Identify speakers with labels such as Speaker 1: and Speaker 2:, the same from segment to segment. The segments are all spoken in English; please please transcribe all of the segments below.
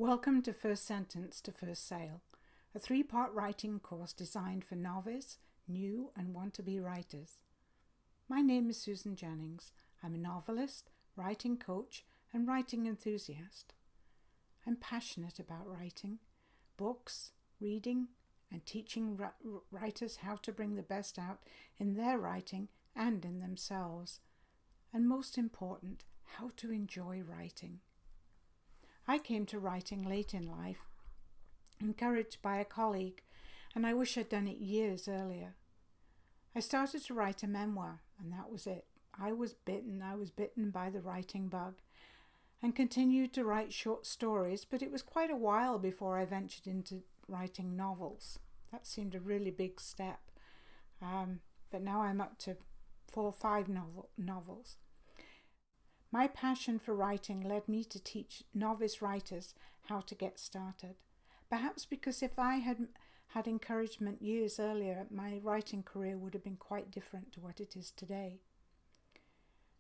Speaker 1: Welcome to First Sentence to First Sale, a three-part writing course designed for novice, new and want-to-be writers. My name is Susan Jennings. I'm a novelist, writing coach and writing enthusiast. I'm passionate about writing, books, reading and teaching writers how to bring the best out in their writing and in themselves, and most important, how to enjoy writing. I came to writing late in life, encouraged by a colleague, and I wish I'd done it years earlier. I started to write a memoir, and that was it. I was bitten by the writing bug, and continued to write short stories, but it was quite a while before I ventured into writing novels. That seemed a really big step, but now I'm up to 4 or 5 novels. My passion for writing led me to teach novice writers how to get started. Perhaps because if I had had encouragement years earlier, my writing career would have been quite different to what it is today.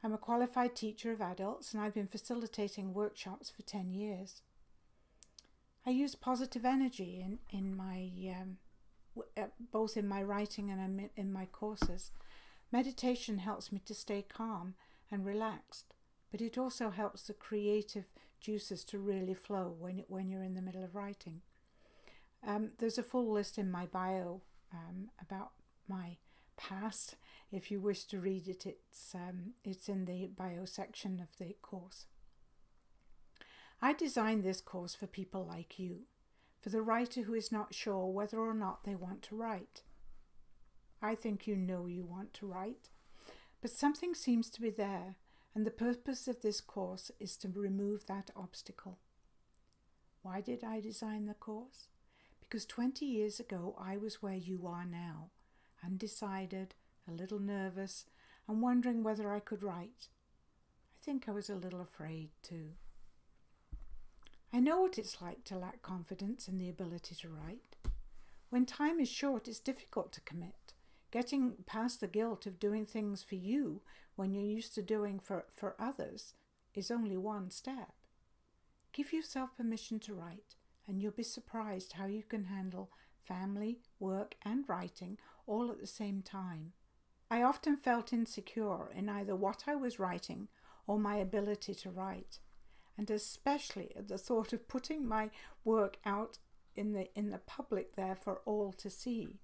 Speaker 1: I'm a qualified teacher of adults, and I've been facilitating workshops for 10 years. I use positive energy in my both in my writing and in my courses. Meditation helps me to stay calm and relaxed, but it also helps the creative juices to really flow when you're in the middle of writing. There's a full list in my bio about my past. If you wish to read it, it's in the bio section of the course. I designed this course for people like you, for the writer who is not sure whether or not they want to write. I think you know you want to write, but something seems to be there, and the purpose of this course is to remove that obstacle. Why did I design the course? Because 20 years ago I was where you are now, undecided, a little nervous, and wondering whether I could write. I think I was a little afraid too. I know what it's like to lack confidence in the ability to write. When time is short, it's difficult to commit. Getting past the guilt of doing things for you when you're used to doing for others is only one step. Give yourself permission to write, and you'll be surprised how you can handle family, work, and writing all at the same time. I often felt insecure in either what I was writing or my ability to write, and especially at the thought of putting my work out in the public there for all to see.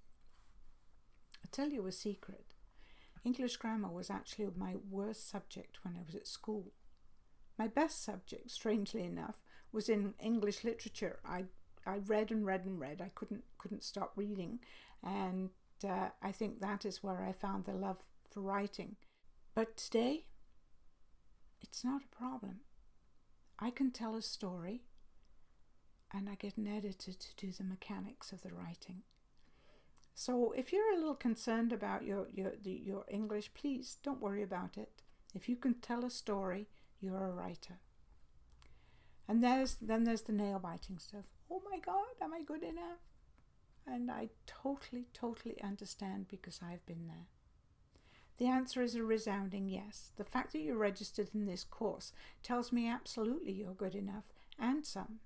Speaker 1: I'll tell you a secret. English grammar was actually my worst subject when I was at school. My best subject, strangely enough, was in English literature. I read and read and read. I couldn't stop reading, and I think that is where I found the love for writing. But today, it's not a problem. I can tell a story, and I get an editor to do the mechanics of the writing. So if you're a little concerned about your English, please don't worry about it. If you can tell a story, you're a writer. And then there's the nail-biting stuff. Oh my God, am I good enough? And I totally understand, because I've been there. The answer is a resounding yes. The fact that you're registered in this course tells me absolutely you're good enough, and some.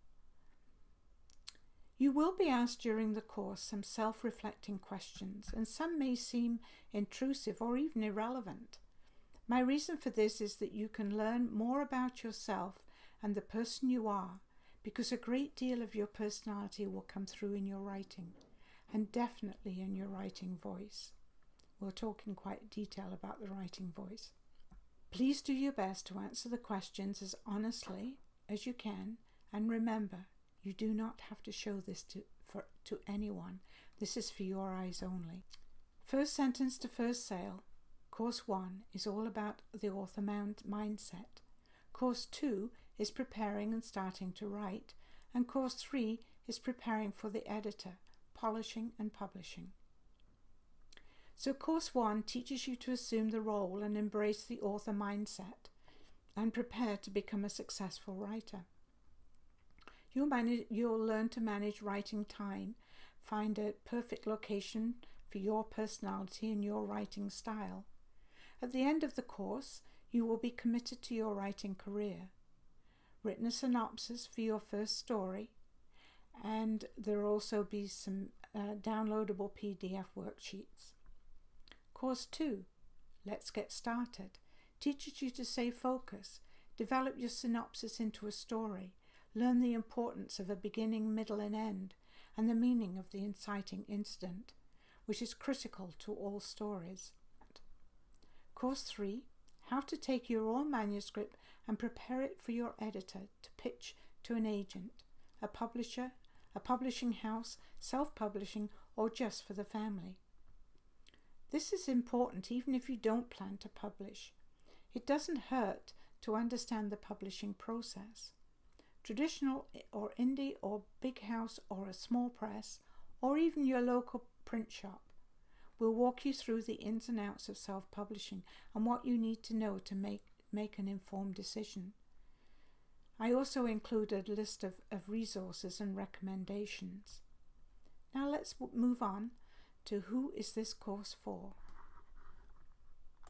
Speaker 1: You will be asked during the course some self-reflecting questions, and some may seem intrusive or even irrelevant. My reason for this is that you can learn more about yourself and the person you are, because a great deal of your personality will come through in your writing, and definitely in your writing voice. We'll talk in quite detail about the writing voice. Please do your best to answer the questions as honestly as you can, and remember, you do not have to show this to anyone. This is for your eyes only. First Sentence to First Sale. Course 1 is all about the author mindset. Course 2 is preparing and starting to write. And Course 3 is preparing for the editor, polishing and publishing. So Course 1 teaches you to assume the role and embrace the author mindset and prepare to become a successful writer. You'll learn to manage writing time, find a perfect location for your personality and your writing style. At the end of the course, you will be committed to your writing career. written a synopsis for your first story, and there will also be some downloadable PDF worksheets. Course 2, Let's Get Started, teaches you to stay focused, develop your synopsis into a story, learn the importance of a beginning, middle and end, and the meaning of the inciting incident, which is critical to all stories. Course 3, How to take your own manuscript and prepare it for your editor to pitch to an agent, a publisher, a publishing house, self-publishing, or just for the family. This is important even if you don't plan to publish. It doesn't hurt to understand the publishing process. Traditional or indie or big house or a small press, or even your local print shop, will walk you through the ins and outs of self-publishing and what you need to know to make an informed decision. I also included a list of resources and recommendations. Now let's move on to who is this course for.